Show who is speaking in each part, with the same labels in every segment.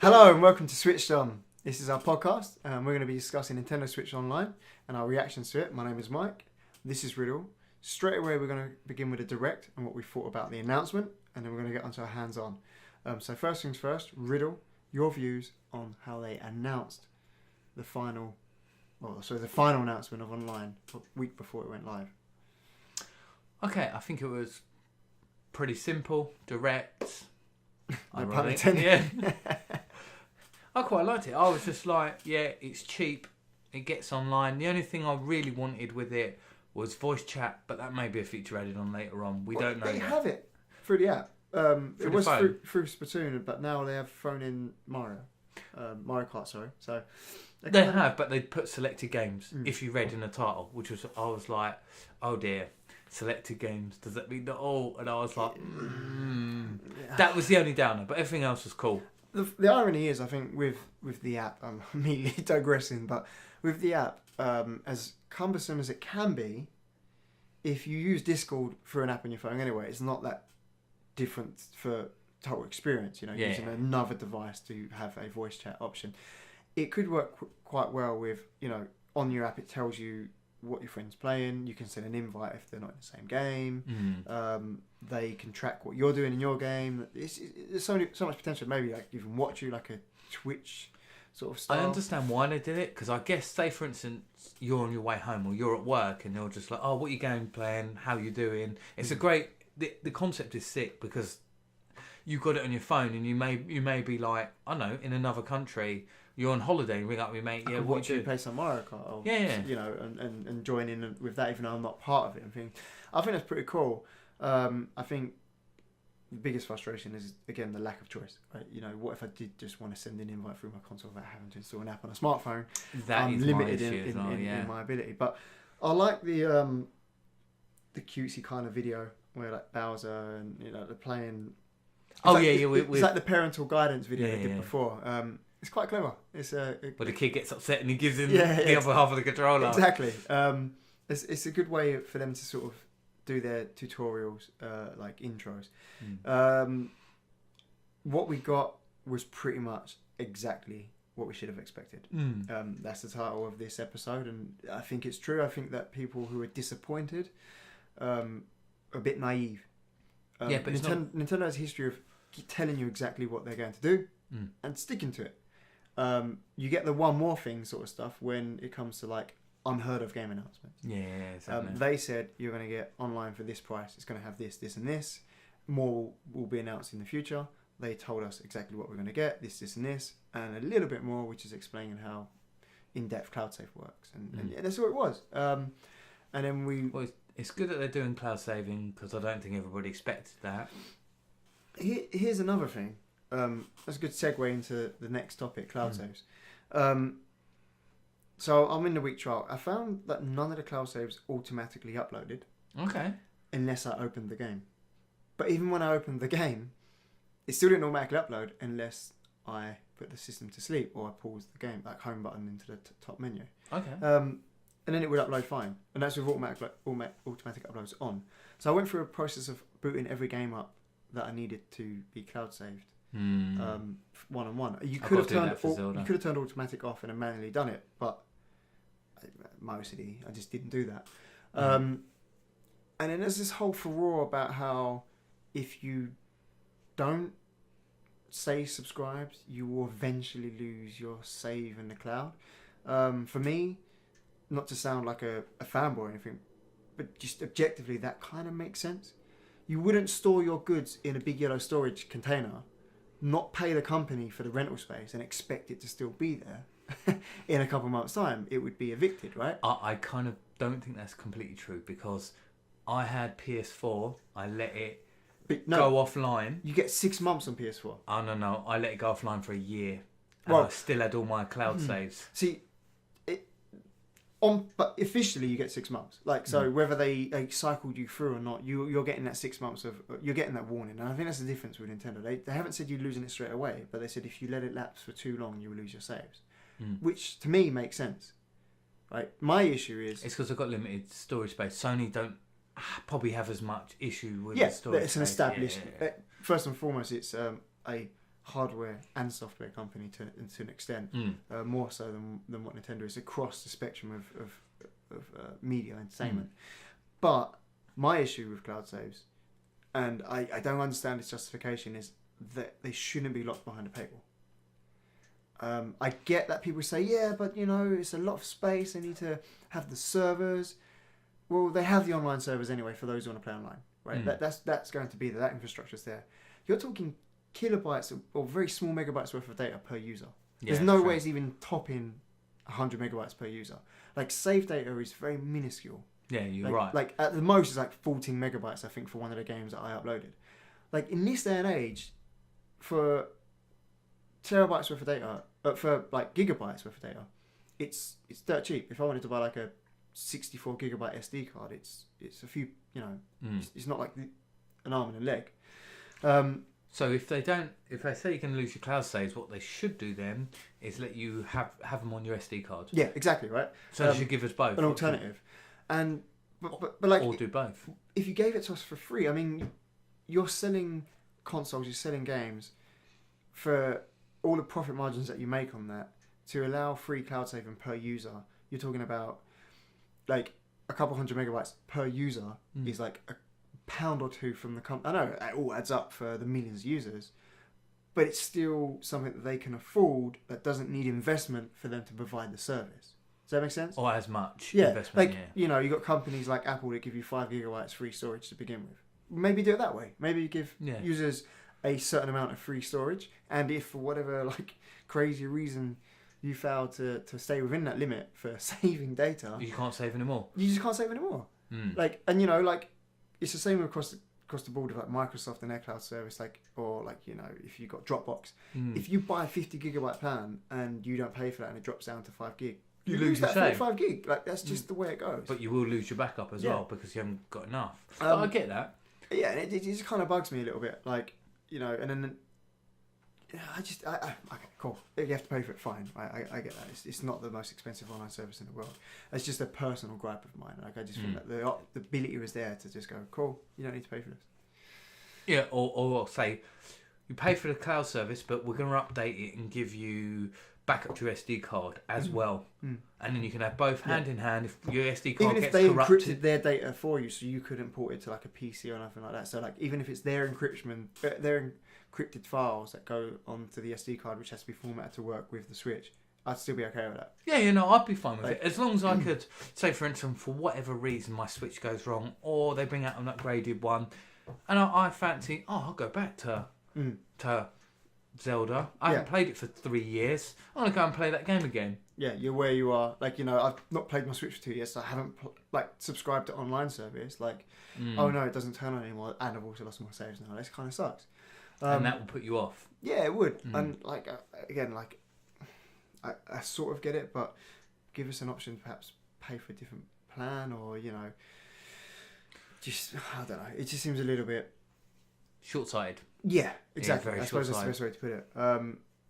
Speaker 1: Hello and welcome to Switched On. This is our podcast and we're going to be discussing Nintendo Switch Online and our reactions to it. My name is Mike. This is Riddle. Straight away we're going to begin with a direct and what we thought about the announcement, and then we're going to get onto our hands-on. So first things first, Riddle, your views on how they announced the final announcement of Online a week before it went live.
Speaker 2: Okay, I think it was pretty simple, direct.
Speaker 1: No pun intended.
Speaker 2: Yeah. I quite liked it. I was just like, yeah, it's cheap. It gets online. The only thing I really wanted with it was voice chat, but that may be a feature added on later on. We don't know
Speaker 1: They
Speaker 2: yet.
Speaker 1: have it through the app. It was
Speaker 2: phone?
Speaker 1: through Splatoon, but now they have thrown in Mario Kart. Sorry, so
Speaker 2: They have, but they put selected games. If you read in the title, which was, I was like, oh dear, selected games. Does that mean that all? And I was like, that was the only downer. But everything else was cool.
Speaker 1: The irony is, I think with the app, I'm immediately digressing, but with the app, as cumbersome as it can be, if you use Discord through an app on your phone anyway, it's not that different for total experience. Using another device to have a voice chat option. It could work quite well with, on your app it tells you what your friend's playing. You can send an invite if they're not in the same game. They can track what you're doing in your game. There's so much potential. Maybe like even watch you like a Twitch sort of style.
Speaker 2: I understand why they did it, because I guess, say for instance, you're on your way home or you're at work and you're just like, oh, what you game playing? How you doing? It's a great. The concept is sick because you got it on your phone and you may be like, I don't know, in another country. You're on holiday and ring up your mate. Yeah,
Speaker 1: what do you play some Mario Kart? Or, and join in with that, even though I'm not part of it. I think that's pretty cool. I think the biggest frustration is, again, the lack of choice. Right? What if I did just want to send an invite through my console without having to install an app on a smartphone? I'm limited in my ability. But I like the cutesy kind of video where like Bowser and they're playing. It's like the parental guidance video they did before. It's quite clever.
Speaker 2: But the kid gets upset and he gives him the other half of the controller.
Speaker 1: Exactly. It's a good way for them to sort of do their tutorials, like intros. What we got was pretty much exactly what we should have expected. That's the title of this episode, and I think it's true. I think that people who are disappointed are a bit naive. But Nintendo has a history of telling you exactly what they're going to do and sticking to it. You get the one more thing sort of stuff when it comes to like unheard of game announcements.
Speaker 2: Yeah, exactly.
Speaker 1: They said you're going to get online for this price. It's going to have this, this, and this. More will be announced in the future. They told us exactly what we're going to get, this, and this, and a little bit more, which is explaining how in-depth cloud save works. And that's what it was. And then
Speaker 2: it's good that they're doing cloud saving because I don't think everybody expected that.
Speaker 1: Here's another thing. That's a good segue into the next topic, cloud saves. So I'm in the week trial. I found that none of the cloud saves automatically uploaded.
Speaker 2: Okay.
Speaker 1: Unless I opened the game. But even when I opened the game, it still didn't automatically upload unless I put the system to sleep or I paused the game, like home button into the top menu.
Speaker 2: Okay.
Speaker 1: And then it would upload fine. And that's with automatic uploads on. So I went through a process of booting every game up that I needed to be cloud saved. One-on-one. You could have turned automatic off and then manually done it, but mostly I just didn't do that. And then there's this whole furore about how if you don't stay subscribed, you will eventually lose your save in the cloud. For me, not to sound like a fanboy or anything, but just objectively, that kind of makes sense. You wouldn't store your goods in a big yellow storage container, not pay the company for the rental space and expect it to still be there in a couple of months' time. It would be evicted, right?
Speaker 2: I kind of don't think that's completely true because I had PS4, I let it go offline.
Speaker 1: You get 6 months on PS4.
Speaker 2: Oh, no, I let it go offline for a year and I still had all my cloud saves.
Speaker 1: See, but officially you get 6 months. Like, so whether they cycled you through or not, you're getting that 6 months you're getting that warning. And I think that's the difference with Nintendo. They haven't said you're losing it straight away, but they said if you let it lapse for too long, you will lose your saves. Which to me makes sense. right? My issue is
Speaker 2: It's because they've got limited storage space. Sony don't probably have as much issue with
Speaker 1: yeah,
Speaker 2: the storage
Speaker 1: it's an
Speaker 2: space.
Speaker 1: established.
Speaker 2: Yeah.
Speaker 1: First and foremost, it's a hardware and software company to an extent, more so than what Nintendo is across the spectrum of media entertainment. But my issue with cloud saves, and I don't understand its justification, is that they shouldn't be locked behind a paywall. I get that people say, yeah, but it's a lot of space. They need to have the servers. Well, they have the online servers anyway for those who want to play online, right? That's going to be there. That infrastructure's there. You're talking kilobytes or very small megabytes worth of data per user. There's no way it's even topping 100 megabytes per user. Like, save data is very minuscule.
Speaker 2: Yeah, you're right.
Speaker 1: Like, at the most, it's like 14 megabytes, I think, for one of the games that I uploaded. Like, in this day and age, for terabytes worth of data, for like gigabytes worth of data, it's dirt cheap. If I wanted to buy like a 64 gigabyte SD card, it's a few, it's not like an arm and a leg.
Speaker 2: So if they say you can lose your cloud saves, what they should do then is let you have them on your SD card.
Speaker 1: Yeah, exactly, right.
Speaker 2: So they should give us both
Speaker 1: an alternative, and but like,
Speaker 2: or do both.
Speaker 1: If you gave it to us for free, I mean, you're selling consoles, you're selling games for all the profit margins that you make on that. To allow free cloud saving per user, you're talking about like a couple hundred megabytes per user is like a pound or two from the company. I know it all adds up for the millions of users, but it's still something that they can afford that doesn't need investment for them to provide the service. Does that make sense?
Speaker 2: Or as much
Speaker 1: investment. Like,
Speaker 2: yeah.
Speaker 1: You got companies like Apple that give you 5 gigabytes free storage to begin with. Maybe do it that way. Maybe you give users a certain amount of free storage, and if for whatever like crazy reason you fail to stay within that limit for saving data,
Speaker 2: you can't save anymore.
Speaker 1: You just can't save anymore. Like, and it's the same across the board with like Microsoft and their cloud service, like, or like, if you got Dropbox, if you buy a 50 gigabyte plan and you don't pay for that and it drops down to 5 gig, you lose that 45 gig. Like, that's just the way it goes.
Speaker 2: But you will lose your backup as well because you haven't got enough. I get that.
Speaker 1: Yeah, and it just kind of bugs me a little bit, like, and then okay, cool. If you have to pay for it, fine. I get that. It's not the most expensive online service in the world. It's just a personal gripe of mine. Like, I just think that the ability was there to just go, cool, you don't need to pay for this.
Speaker 2: Yeah, or say, you pay for the cloud service, but we're going to update it and give you backup to your SD card as well. And then you can have both hand in hand. If your SD card
Speaker 1: even if
Speaker 2: gets
Speaker 1: they
Speaker 2: corrupted,
Speaker 1: encrypted their data for you, so you could import it to like a PC or nothing like that. So like, even if it's their encryption, their encrypted files that go onto the SD card, which has to be formatted to work with the Switch, I'd still be okay with that.
Speaker 2: Yeah, I'd be fine with it. As long as I could, say for instance, for whatever reason my Switch goes wrong, or they bring out an upgraded one, and I fancy, I'll go back to Zelda. I haven't played it for 3 years. I want to go and play that game again. Yeah,
Speaker 1: you're where you are. Like, I've not played my Switch for 2 years, so I haven't subscribed to online service. Like, oh no, it doesn't turn on anymore, and I've also lost my saves now. This kind of sucks.
Speaker 2: And that will put you off.
Speaker 1: Yeah, it would. And like, again, like, I sort of get it, but give us an option to perhaps pay for a different plan, or just, I don't know. It just seems a little bit
Speaker 2: short-sighted.
Speaker 1: Yeah, exactly. I suppose that's the best way to put it.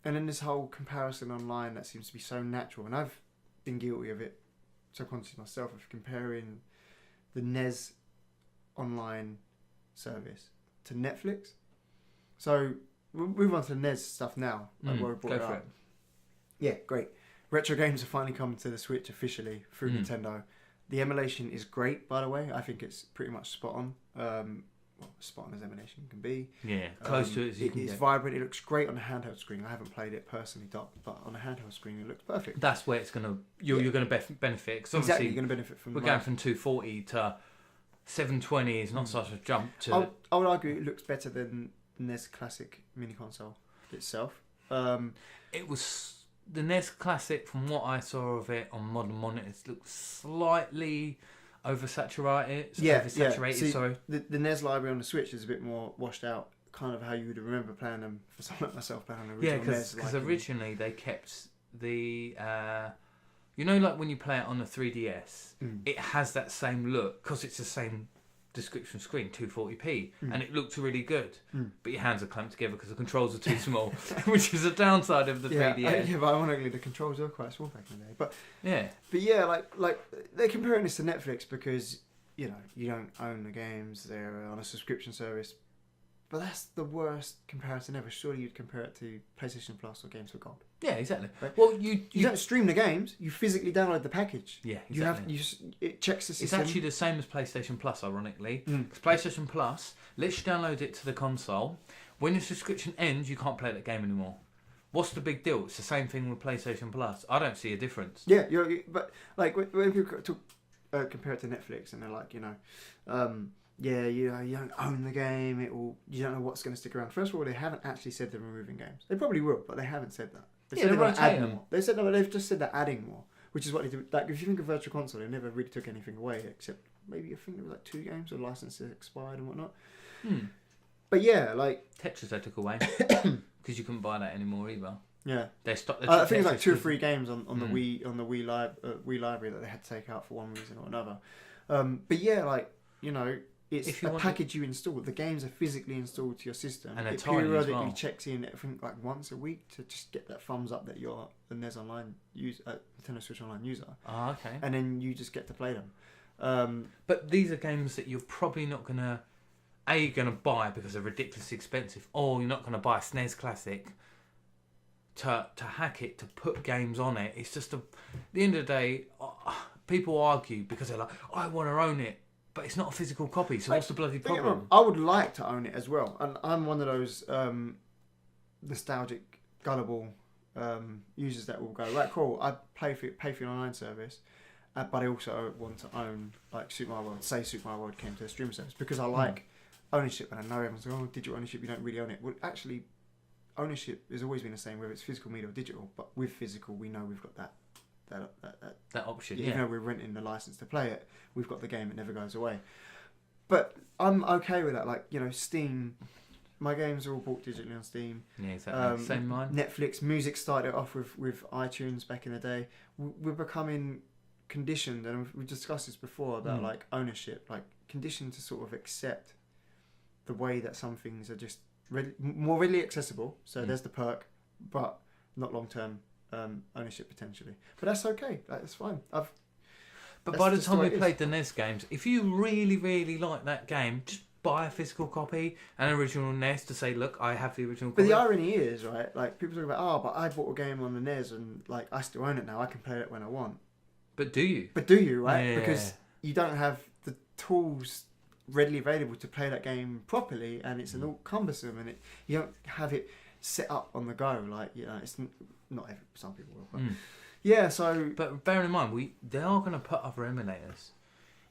Speaker 1: And then this whole comparison online that seems to be so natural, and I've been guilty of it subconsciously myself, of comparing the NES online service to Netflix. So we'll move on to the NES stuff now. Like where we brought it up. Yeah, great. Retro games have finally come to the Switch officially through Nintendo. The emulation is great, by the way. I think it's pretty much spot on. Spot on as emulation can be.
Speaker 2: Yeah, close to it as you can get.
Speaker 1: It's vibrant. It looks great on a handheld screen. I haven't played it personally, Doc, but on a handheld screen it looks perfect.
Speaker 2: That's where it's you're going to benefit. Cause
Speaker 1: exactly, you're going to benefit from.
Speaker 2: We're going from 240 to 720 is not such a jump to.
Speaker 1: I would argue it looks better than NES Classic mini console itself.
Speaker 2: It was the NES Classic, from what I saw of it on modern monitors, looked slightly oversaturated. Sorry.
Speaker 1: The NES library on the Switch is a bit more washed out, kind of how you would remember playing them for someone like myself playing the original NES.
Speaker 2: Because originally they kept the like when you play it on the 3DS, it has that same look because it's the same description screen 240p, and it looked really good, but your hands are clamped together because the controls are too small, which is a downside of the 3DS.
Speaker 1: Yeah, but ironically, the controls were quite small back in the day. But
Speaker 2: yeah,
Speaker 1: like they're comparing this to Netflix because you don't own the games; they're on a subscription service. But that's the worst comparison ever. Surely you'd compare it to PlayStation Plus or Games for Gold.
Speaker 2: Yeah, exactly.
Speaker 1: Right?
Speaker 2: Well,
Speaker 1: you don't stream the games. You physically download the package.
Speaker 2: Yeah, exactly.
Speaker 1: It checks the system.
Speaker 2: It's actually the same as PlayStation Plus, ironically. Because PlayStation Plus lets you download it to the console. When your subscription ends, you can't play that game anymore. What's the big deal? It's the same thing with PlayStation Plus. I don't see a difference.
Speaker 1: Yeah, but like when people compare it to Netflix, and they're like, you don't own the game. You don't know what's going to stick around. First of all, they haven't actually said they're removing games. They probably will, but they haven't said that. They said they're going to add more. They said no, but they've just said they're adding more, which is what they do. Like if you think of Virtual Console, they never really took anything away except maybe I think there was like 2 games or licenses expired and whatnot. But yeah, like
Speaker 2: Tetris they took away because you couldn't buy that anymore either.
Speaker 1: Yeah,
Speaker 2: they stopped.
Speaker 1: I think it was like 2 or 3 games on the Wii library that they had to take out for one reason or another. But yeah, like it's a package you install. The games are physically installed to your system.
Speaker 2: And
Speaker 1: it periodically checks in, I think, like once a week to just get that thumbs up that you're a NES Online Nintendo Switch Online user.
Speaker 2: Oh, okay.
Speaker 1: And then you just get to play them.
Speaker 2: But these are games that you're probably not going to buy because they're ridiculously expensive, or you're not going to buy a SNES Classic to hack it, to put games on it. It's just at the end of the day, people argue because they're like, I want to own it. But it's not a physical copy, so what's the bloody problem?
Speaker 1: I would like to own it as well, and I'm one of those nostalgic, gullible users that will go, right, cool, I pay for an online service, but I also want to own like Super Mario World. Say Super Mario World came to a streaming service because I like ownership, and I know everyone's like, digital ownership, you don't really own it. Well, actually, ownership has always been the same, whether it's physical media or digital. But with physical, we know we've got that
Speaker 2: option.
Speaker 1: Even though we're renting the license to play it, we've got the game. It never goes away. But I'm okay with that. Like Steam, my games are all bought digitally on Steam.
Speaker 2: Yeah, exactly. Same mine.
Speaker 1: Netflix music started off with iTunes back in the day. We're becoming conditioned, and we discussed this before about like ownership, like conditioned to sort of accept the way that some things are just more readily accessible. So there's the perk, but not long term. Ownership potentially, but that's okay. That's fine.
Speaker 2: But by the time we played the NES games, if you really, really like that game, just buy a physical copy, an original NES to say, look, I have the original copy.
Speaker 1: But the irony is, right? Like people talk about, but I bought a game on the NES and like I still own it now. I can play it when I want.
Speaker 2: But do you?
Speaker 1: Right? Yeah. Because you don't have the tools readily available to play that game properly, and it's all cumbersome, and you don't have it set up on the go. Like it's not every, some people will. But yeah, so
Speaker 2: but bear in mind, they are going to put other emulators.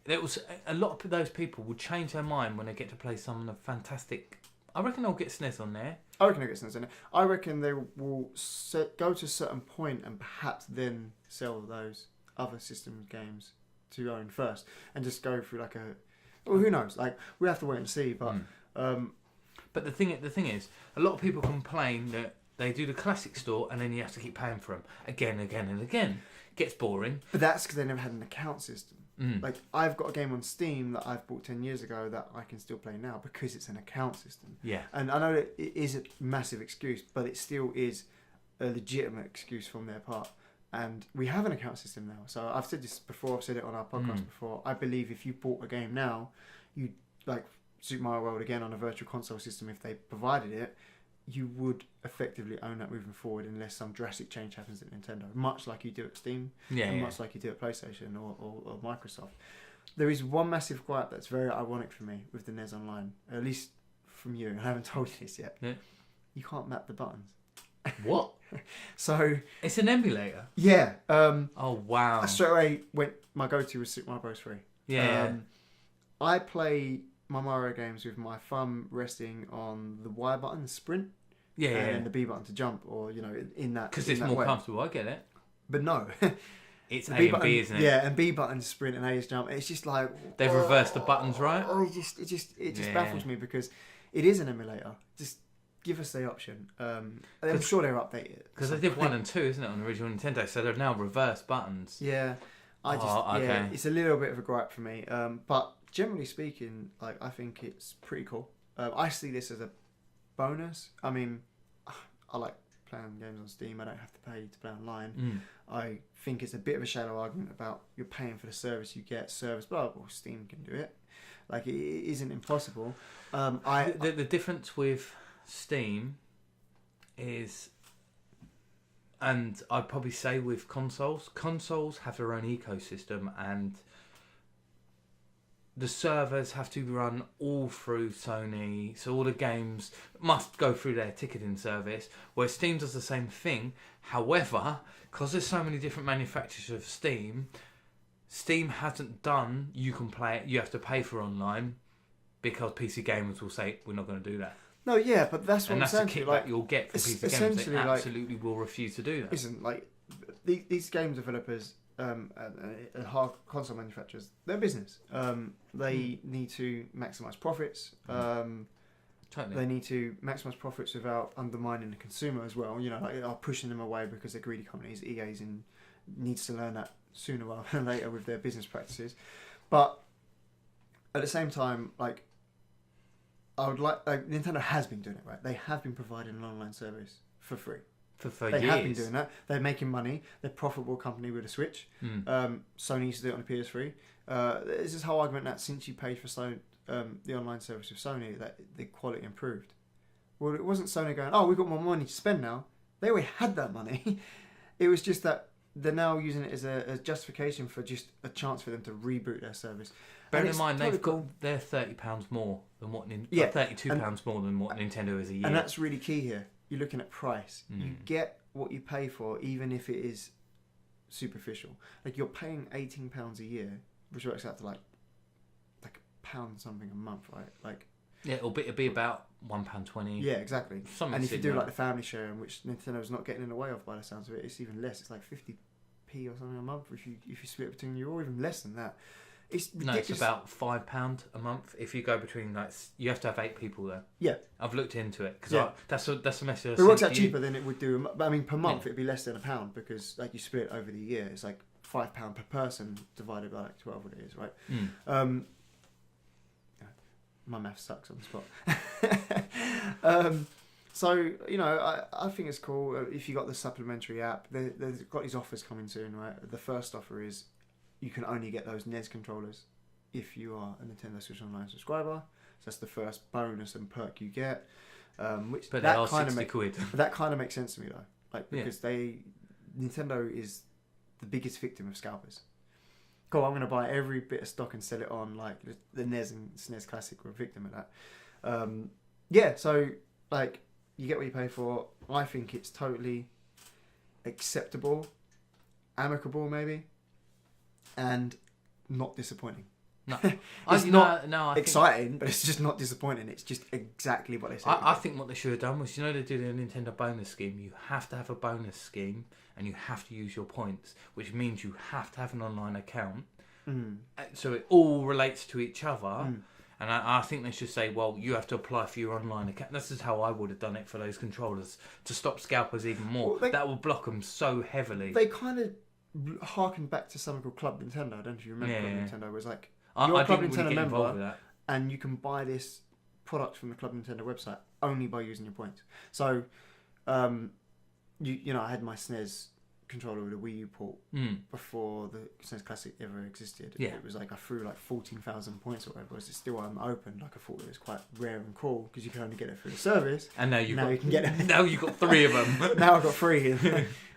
Speaker 2: There was a lot of those people will change their mind when they get to play some of the fantastic. I reckon they'll get SNES on there.
Speaker 1: I reckon they will go to a certain point and perhaps then sell those other system games to own first, and just go through like a. Well, who knows? Like we have to wait and see, but.
Speaker 2: But the thing is, a lot of people complain that they do the classic store and then you have to keep paying for them again and again. It gets boring.
Speaker 1: But that's because they never had an account system. Like I've got a game on Steam that I've bought 10 years ago that I can still play now because it's an account system.
Speaker 2: Yeah.
Speaker 1: And I know that it is a massive excuse, but it still is a legitimate excuse from their part. And we have an account system now. So I've said this before. I've said it on our podcast before. I believe if you bought a game now, you like Super Mario World again on a virtual console system, if they provided it, you would effectively own that moving forward unless some drastic change happens at Nintendo, much like you do at Steam, much like you do at PlayStation or Microsoft. There is one massive gripe that's very ironic for me with the NES Online, at least from you, and I haven't told you this yet.
Speaker 2: Yeah.
Speaker 1: You can't map the buttons.
Speaker 2: What?
Speaker 1: So
Speaker 2: it's an emulator?
Speaker 1: Yeah.
Speaker 2: Oh, wow.
Speaker 1: Straight away, my go-to was Super Mario Bros. 3.
Speaker 2: Yeah.
Speaker 1: I play my Mario games with my thumb resting on the Y button, the sprint, and the B button to jump, or in that.
Speaker 2: Because it's more comfortable. I get it.
Speaker 1: But no,
Speaker 2: it's A and B, isn't it?
Speaker 1: Yeah, and B button sprint and A is jump. It's just like
Speaker 2: they've reversed the buttons, right?
Speaker 1: Oh, it just baffles me because it is an emulator. Just give us the option. I'm sure they'll update it
Speaker 2: because they did 1 and 2, isn't it, on the original Nintendo? So they're now reverse buttons.
Speaker 1: Yeah.
Speaker 2: Okay.
Speaker 1: It's a little bit of a gripe for me. But generally speaking, like I think it's pretty cool. I see this as a bonus. I mean, I like playing games on Steam. I don't have to pay to play online. I think it's a bit of a shallow argument about you're paying for the service you get. Service, blah. Well, Steam can do it. Like it isn't impossible.
Speaker 2: The difference with Steam is, and I'd probably say with consoles have their own ecosystem, and the servers have to run all through Sony, so all the games must go through their ticketing service, where Steam does the same thing. However, because there's so many different manufacturers of Steam hasn't done you can play it, you have to pay for online, because PC gamers will say we're not going to do that.
Speaker 1: No, yeah, but that's what
Speaker 2: and
Speaker 1: I'm
Speaker 2: that's
Speaker 1: saying.
Speaker 2: the kickback
Speaker 1: Like,
Speaker 2: you'll get from PC gamers. They absolutely will refuse to do that.
Speaker 1: Listen, like these game developers and hard console manufacturers, they're business. They need to maximize profits.
Speaker 2: Totally.
Speaker 1: They need to maximize profits without undermining the consumer as well. You know, like are pushing them away because they're greedy companies. EA's needs to learn that sooner rather than later with their business practices. But at the same time, like I would like Nintendo has been doing it right. They have been providing an online service for free.
Speaker 2: For
Speaker 1: they
Speaker 2: years.
Speaker 1: have been doing that. They're making money. They're a profitable company with a Switch. Sony used to do it on the PS3. There's this whole argument that since you paid for the online service with Sony, that the quality improved. Well, it wasn't Sony going, oh, we've got more money to spend now. They already had that money. It was just that they're now using it as a justification for just a chance for them to reboot their service.
Speaker 2: Bear in mind, they've got their £30 more than what £32 more than what Nintendo is a year.
Speaker 1: And that's really key here. You're looking at price. You get what you pay for, even if it is superficial. Like you're paying £18 a year, which works out to like £1 something a month, right? Like
Speaker 2: yeah, it'll be about £1.20.
Speaker 1: Yeah, exactly.
Speaker 2: Something
Speaker 1: and if you do like the family sharing, which Nintendo's not getting in the way of by the sounds of it, it's even less. It's like 50p or something a month if you split it between you, or even less than that. It's ridiculous.
Speaker 2: No, it's about £5 a month if you go between like you have to have 8 people there.
Speaker 1: Yeah,
Speaker 2: I've looked into it because that's a message.
Speaker 1: It works out cheaper than it would do. I mean, per month it'd be less than £1 because like you split it over the year. It's like £5 per person divided by like 12 what it is, right? My math sucks on the spot. So you know, I think it's cool if you got the supplementary app. They've got these offers coming soon, right? The first offer is you can only get those NES controllers if you are a Nintendo Switch Online subscriber. So that's the first bonus and perk you get. Which
Speaker 2: but that kind of £60.
Speaker 1: That kind of makes sense to me though, like because Nintendo is the biggest victim of scalpers. Cool, I'm going to buy every bit of stock and sell it on. Like the NES and SNES Classic were a victim of that. So like you get what you pay for. I think it's totally acceptable, amicable maybe, and not disappointing.
Speaker 2: No,
Speaker 1: it's
Speaker 2: not
Speaker 1: exciting, but it's just not disappointing. It's just exactly what they said.
Speaker 2: I think what they should have done was, you know, they did a Nintendo bonus scheme. You have to have a bonus scheme, and you have to use your points, which means you have to have an online account. So it all relates to each other. And I think they should say, well, you have to apply for your online account. This is how I would have done it for those controllers to stop scalpers even more. Well, that will block them so heavily.
Speaker 1: They kind of harkened back to something called Club Nintendo. I don't know if you remember Club Nintendo. It was like, you're a Club Nintendo member, and you can buy this product from the Club Nintendo website only by using your points. So, you know, I had my SNES controller with a Wii U port before the SNES Classic ever existed.
Speaker 2: Yeah.
Speaker 1: It was like I threw like 14,000 points or whatever. It's still unopened. Like I thought it was quite rare and cool because you can only get it through the service.
Speaker 2: And now you
Speaker 1: can get it.
Speaker 2: Now you've got 3 of them.
Speaker 1: Now I've got 3.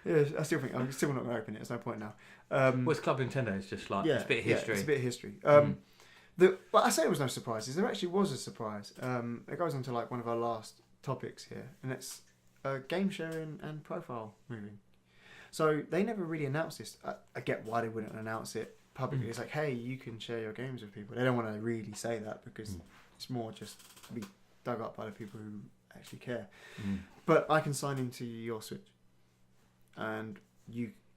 Speaker 1: Yeah, I still think I'm still not going to open it. There's no point now.
Speaker 2: Well, it's Club Nintendo. It's just like it's a bit of history.
Speaker 1: It's a bit of history. But I say there was no surprises. There actually was a surprise. It goes on to like one of our last topics here, and it's game sharing and profile moving. So they never really announced this. I get why they wouldn't announce it publicly. It's like, hey, you can share your games with people. They don't want to really say that because it's more just to be dug up by the people who actually care. But I can sign into your Switch, and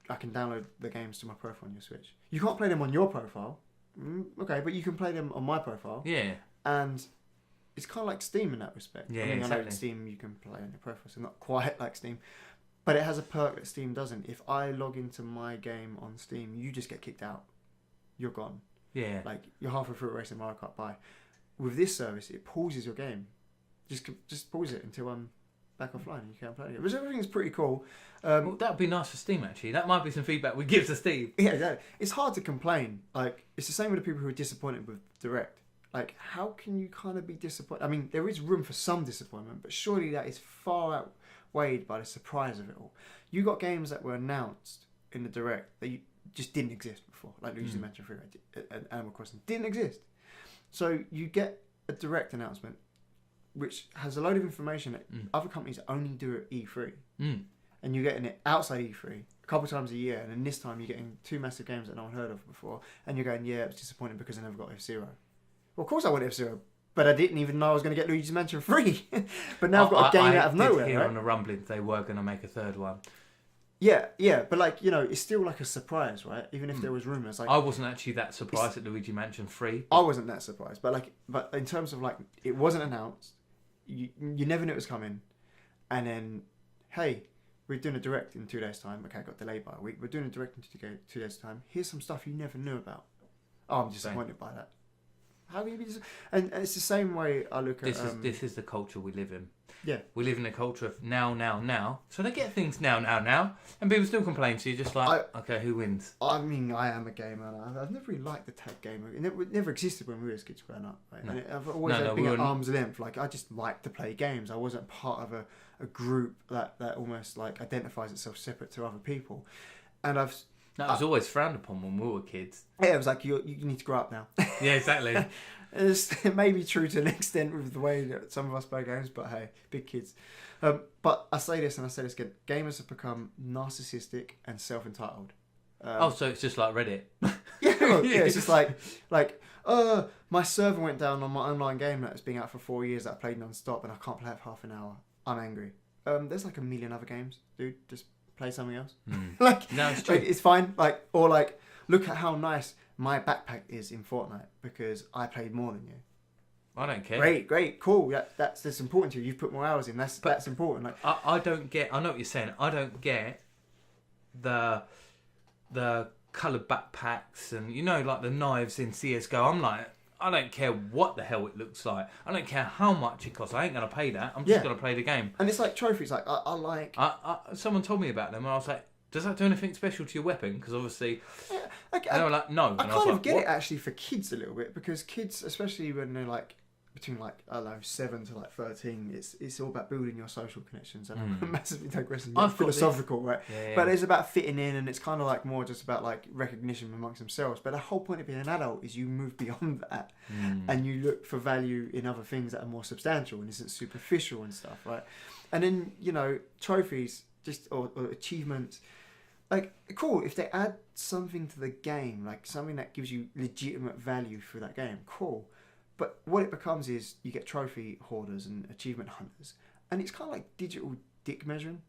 Speaker 1: I can download the games to my profile on your Switch. You can't play them on your profile. Okay, but you can play them on my profile.
Speaker 2: Yeah.
Speaker 1: And it's kind of like Steam in that respect.
Speaker 2: Yeah,
Speaker 1: I mean,
Speaker 2: exactly.
Speaker 1: I know Steam you can play on your profile, so not quite like Steam. But it has a perk that Steam doesn't. If I log into my game on Steam, you just get kicked out. You're gone.
Speaker 2: Yeah.
Speaker 1: Like, you're halfway through racing Mario Kart by. With this service, it pauses your game. Just pause it until I'm back offline and you can't play it. Which everything's pretty cool.
Speaker 2: Well, that would be nice for Steam, actually. That might be some feedback we give to Steam.
Speaker 1: Yeah, exactly. It's hard to complain. Like, it's the same with the people who are disappointed with Direct. Like, how can you kind of be disappointed? I mean, there is room for some disappointment, but surely that is far outweighed by the surprise of it all. You got games that were announced in the Direct that just didn't exist before, like Luigi's Mansion 3 and Animal Crossing didn't exist. So you get a Direct announcement which has a load of information that other companies only do at E3, and you're getting it outside E3 a couple of times a year, and then this time you're getting 2 massive games that no one heard of before, and you're going, yeah, it was disappointing because I never got F-Zero. Well, of course I want F-Zero, but I didn't even know I was going to get Luigi's Mansion 3. But now I've got a game out of nowhere.
Speaker 2: I did hear
Speaker 1: right?
Speaker 2: on the rumblings they were going to make a third one.
Speaker 1: Yeah, but like, you know, it's still like a surprise, right? Even if there was rumours. Like,
Speaker 2: I wasn't actually that surprised at Luigi Mansion 3.
Speaker 1: I wasn't that surprised, but in terms of like, it wasn't announced. You never knew it was coming, and then, hey, we're doing a Direct in 2 days' time. Okay, it got delayed by a week. We're doing a Direct in 2 days' time. Here's some stuff you never knew about. Oh, I'm disappointed by that. How can you be and it's the same way I look at...
Speaker 2: This is the culture we live in.
Speaker 1: Yeah.
Speaker 2: We live in a culture of now. So they get things now. And people still complain, so you're just like, okay, who wins?
Speaker 1: I mean, I am a gamer, and I've never really liked the tag gamer. It never existed when we were kids growing up. Right?
Speaker 2: No.
Speaker 1: And I've always been at arm's length. Like, I just like to play games. I wasn't part of a group that almost like identifies itself separate to other people. And
Speaker 2: That was always frowned upon when we were kids.
Speaker 1: Yeah, it was like, you need to grow up now.
Speaker 2: Yeah, exactly.
Speaker 1: It may be true to an extent with the way that some of us play games, but hey, big kids. But I say this and I say this again. Gamers have become narcissistic and self-entitled.
Speaker 2: So it's just like Reddit.
Speaker 1: Yeah, it's just like, my server went down on my online game that's been out for 4 years that I played non-stop and I can't play it for half an hour. I'm angry. There's like a million other games, dude. Just play something else. Like,
Speaker 2: no, it's true.
Speaker 1: Like, it's fine. Like, or like, look at how nice my backpack is in Fortnite because I played more than you.
Speaker 2: I don't care.
Speaker 1: Great, cool. That's important to you. You've put more hours in. That's important. Like,
Speaker 2: I don't get. I know what you're saying. I don't get the coloured backpacks and like the knives in CS:GO. I'm like, I don't care what the hell it looks like. I don't care how much it costs. I ain't gonna pay that. I'm just gonna play the game.
Speaker 1: And it's like trophies. Like I like.
Speaker 2: Someone told me about them, and I was like, does that do anything special to your weapon? Because obviously, and they were like, no.
Speaker 1: I
Speaker 2: and
Speaker 1: kind of
Speaker 2: like,
Speaker 1: get
Speaker 2: what?
Speaker 1: it actually for kids a little bit because kids, especially when they're like between like, I don't know, 7 to like 13, it's all about building your social connections. And I'm massively digressing.
Speaker 2: I've got
Speaker 1: philosophical, right?
Speaker 2: Yeah.
Speaker 1: But it's about fitting in, and it's kind of like more just about like recognition amongst themselves. But the whole point of being an adult is you move beyond that, and you look for value in other things that are more substantial and isn't superficial and stuff, right? And then trophies, just or achievements. Like, cool, if they add something to the game, like something that gives you legitimate value for that game, cool. But what it becomes is you get trophy hoarders and achievement hunters. And it's kind of like digital dick measuring.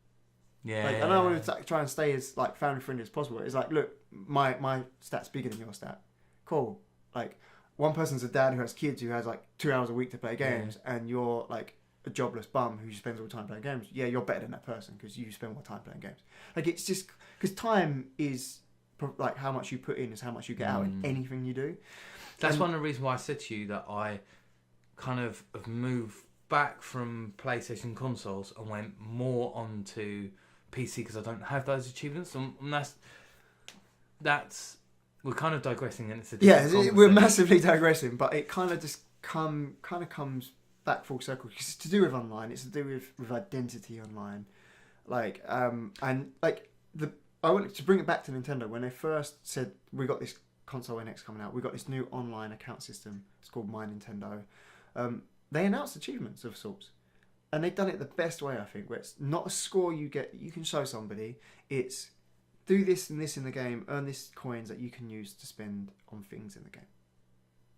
Speaker 2: Yeah.
Speaker 1: Like, and I want to try and stay as like family friendly as possible. It's like, look, my stat's bigger than your stat. Cool. Like, one person's a dad who has kids who has like 2 hours a week to play games, and you're like a jobless bum who spends all the time playing games. Yeah, you're better than that person because you spend more time playing games. Like, it's just because time is like how much you put in is how much you get out in anything you do.
Speaker 2: That's one of the reasons why I said to you that I kind of have moved back from PlayStation consoles and went more onto PC because I don't have those achievements. And that's we're kind of digressing, and it's a different
Speaker 1: we're massively digressing, but it kind of just comes back full circle because it's to do with online. It's to do with identity online, like and like I wanted to bring it back to Nintendo when they first said we got this console NX coming out. We got this new online account system. It's called My Nintendo. They announced achievements of sorts, and they've done it the best way, I think, where it's not a score you get. You can show somebody. It's do this and this in the game, earn this coins that you can use to spend on things in the game.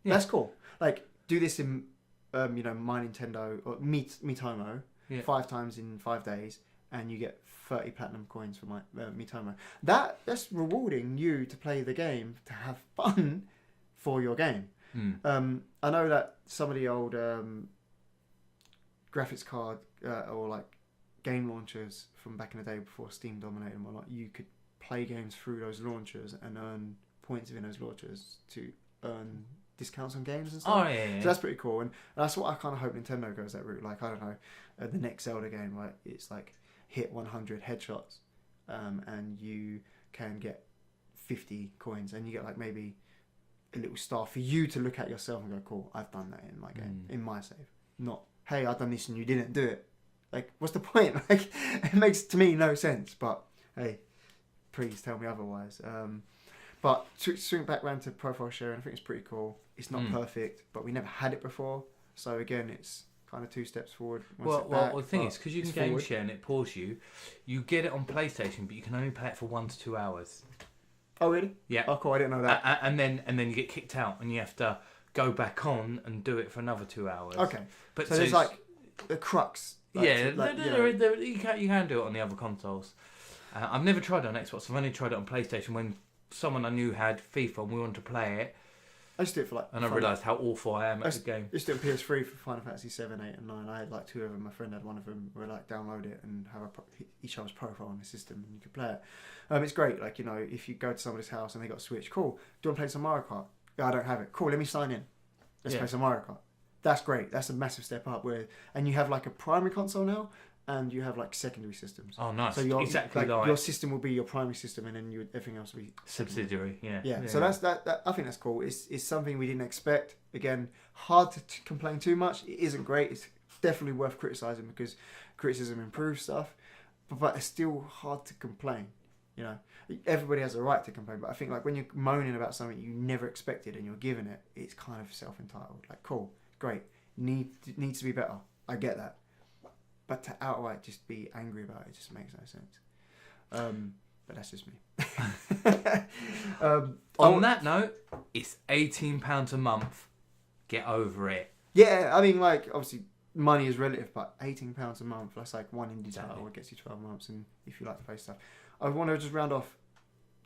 Speaker 1: Yeah. That's cool. Like, do this in My Nintendo or Miitomo 5 times in 5 days, and you get 30 platinum coins for my Miitomo. That's rewarding you to play the game, to have fun for your game. I know that some of the old graphics card or like game launchers from back in the day before Steam dominated and whatnot. You could play games through those launchers and earn points within those launchers to earn discounts on games and stuff.
Speaker 2: Oh yeah.
Speaker 1: So that's pretty cool, and that's what I kind of hope Nintendo goes that route. Like, I don't know, the next Zelda game, like, it's like hit 100 headshots, and you can get 50 coins, and you get like maybe a little star for you to look at yourself and go, cool, I've done that in my game, in my save. Not, hey, I've done this and you didn't do it. Like, what's the point? Like, it makes to me no sense. But hey, please tell me otherwise. But to swing back around to profile sharing, I think it's pretty cool. It's not perfect, but we never had it before. So again, it's kind of 2 steps forward.
Speaker 2: Well, the thing is, because you can game share and it paws you, you get it on PlayStation, but you can only play it for 1 to 2 hours.
Speaker 1: Oh really?
Speaker 2: Yeah.
Speaker 1: Oh cool, I didn't know that.
Speaker 2: And then you get kicked out, and you have to go back on and do it for another 2 hours.
Speaker 1: Okay.
Speaker 2: But
Speaker 1: so there's like the crux. Like,
Speaker 2: you can do it on the other consoles. I've never tried it on Xbox. I've only tried it on PlayStation when someone I knew had FIFA and we wanted to play it.
Speaker 1: I just did it for like.
Speaker 2: And I realised how awful I am at the game.
Speaker 1: I just did it on PS3 for Final Fantasy 7, 8, and 9. I had like 2 of them. My friend had one of them. We like download it and have each other's profile on the system, and you could play it. It's great. Like, you know, if you go to somebody's house and they got a Switch, cool. Do you want to play some Mario Kart? Yeah, I don't have it. Cool. Let me sign in. Let's play some Mario Kart. That's great. That's a massive step up. And you have like a primary console now, and you have like secondary systems.
Speaker 2: Oh, nice.
Speaker 1: So
Speaker 2: exactly like
Speaker 1: your system will be your primary system, and then everything else will be
Speaker 2: subsidiary.
Speaker 1: Yeah. So that's that. I think that's cool. It's something we didn't expect. Again, hard to complain too much. It isn't great. It's definitely worth criticizing because criticism improves stuff, but it's still hard to complain. You know, everybody has a right to complain, but I think like when you're moaning about something you never expected and you're given it, it's kind of self-entitled. Like, cool, great, needs to be better. I get that. But to outright just be angry about it just makes no sense. But that's just me.
Speaker 2: On that note, it's £18 a month. Get over it.
Speaker 1: Yeah, I mean, like, obviously, money is relative, but £18 a month, that's like one indie title. It gets you 12 months, and if you like to play stuff. I want to just round off,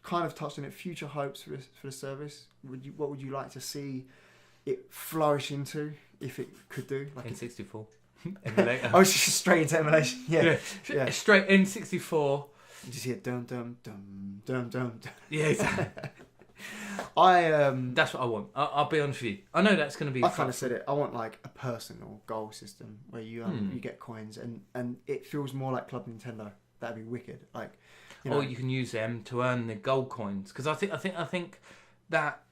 Speaker 1: kind of touching it, future hopes for the service. What would you like to see it flourish into, if it could do? Like
Speaker 2: N64. Emulator.
Speaker 1: Oh, it's just straight into emulation. Yeah.
Speaker 2: Straight N64.
Speaker 1: You just hear dum dum dum dum dum.
Speaker 2: Yeah, exactly. That's what I want. I'll be honest with you. I know that's going to be.
Speaker 1: I kind of said it. I want like a personal goal system where you you get coins and it feels more like Club Nintendo. That'd be wicked. Like, you know.
Speaker 2: Or you can use them to earn the gold coins, because I think that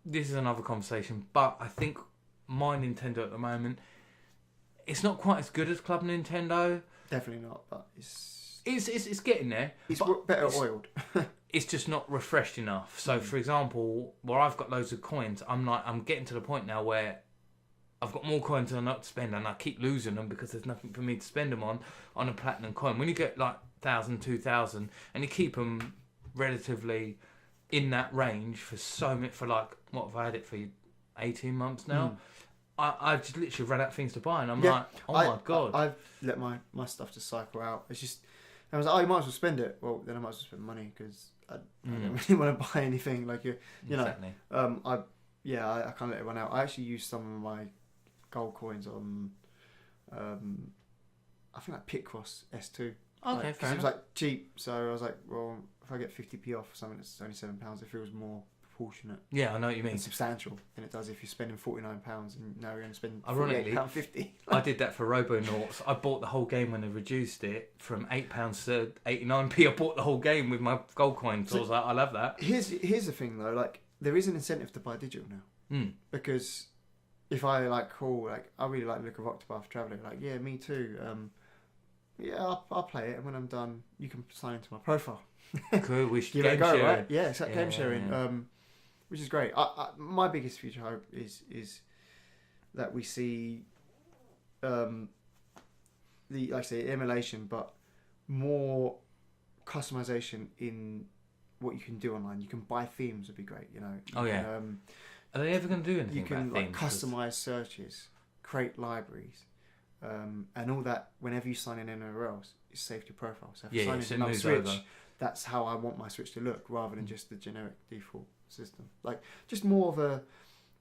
Speaker 2: this is another conversation. But I think my Nintendo at the moment, it's not quite as good as Club Nintendo.
Speaker 1: Definitely not, but it's
Speaker 2: getting there.
Speaker 1: It's better oiled.
Speaker 2: It's just not refreshed enough. So, for example, where I've got loads of coins, I'm getting to the point now where I've got more coins than I not to spend, and I keep losing them because there's nothing for me to spend them on a platinum coin. When you get like 1,000, 2,000, and you keep them relatively in that range for like, what have I had it for 18 months now? I've just literally run out of things to buy, and I'm like, my God.
Speaker 1: I've let my stuff just cycle out. It's just, I was like, oh, you might as well spend it. Well, then I might as well spend money because I don't really want to buy anything. Like, you
Speaker 2: exactly.
Speaker 1: know, I can't let it run out. I actually used some of my gold coins on, I think like Pitcross S2.
Speaker 2: Okay, fair enough.
Speaker 1: It was like cheap, so I was like, well, if I get 50p off for something that's only £7, it feels more proportionate.
Speaker 2: Yeah, I know what you mean.
Speaker 1: And substantial than it does if you're spending £49 and now you're going to spend
Speaker 2: £48.50. I did that for Robonauts. I bought the whole game when they reduced it from £8 to 89p. I bought the whole game with my gold coins. So I was like, I love that.
Speaker 1: Here's the thing though, like there is an incentive to buy digital now. Because if I I really like the look of Octopath Traveler. Like, yeah, me too. I'll play it, and when I'm done, you can sign into my profile.
Speaker 2: Cool, we should
Speaker 1: give
Speaker 2: game
Speaker 1: it a go,
Speaker 2: sharing.
Speaker 1: right? Yeah, it's like game sharing, which is great. My biggest future hope is that we see like I say, emulation, but more customization in what you can do online. You can buy themes, would be great. You know.
Speaker 2: Are they ever going to do anything?
Speaker 1: You can
Speaker 2: about
Speaker 1: customize searches, create libraries, and all that. Whenever you sign in anywhere else, it's saved to your profile. So if you sign in my Switch, that's how I want my Switch to look, rather than just the generic default system. Like, just more of a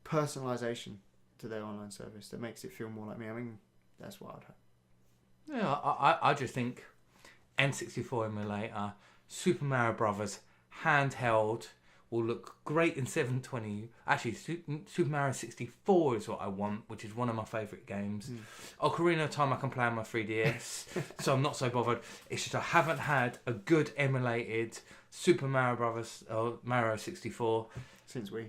Speaker 1: personalization to their online service that makes it feel more like me. I mean, that's what I'd hope.
Speaker 2: Yeah, I just think N64 emulator, Super Mario Brothers handheld will look great in 720. Actually, Super Mario 64 is what I want, which is one of my favourite games. Ocarina of Time I can play on my 3DS, so I'm not so bothered. It's just I haven't had a good emulated Super Mario Brothers or Mario 64
Speaker 1: since Wii.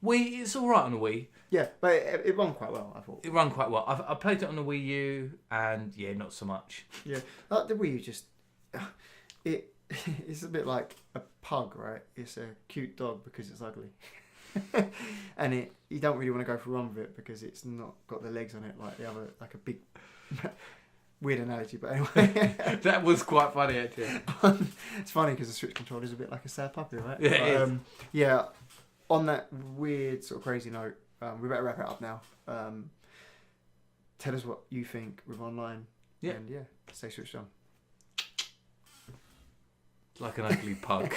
Speaker 2: Wii, it's alright on the Wii.
Speaker 1: Yeah, but it ran quite well, I thought.
Speaker 2: It ran quite well. I played it on the Wii U, and yeah, not so much.
Speaker 1: Yeah, the Wii U just... It's a bit like a pug, right? It's a cute dog because it's ugly. And you don't really want to go for a run with it because it's not got the legs on it like the other, like a big... Weird analogy, but anyway.
Speaker 2: That was quite funny, actually.
Speaker 1: It's funny because the Switch controller is a bit like a sad puppy, right?
Speaker 2: Yeah, it is.
Speaker 1: Yeah, on that weird sort of crazy note, we better wrap it up now. Tell us what you think with online.
Speaker 2: Yeah.
Speaker 1: And yeah, stay switched on.
Speaker 2: Like an ugly pug.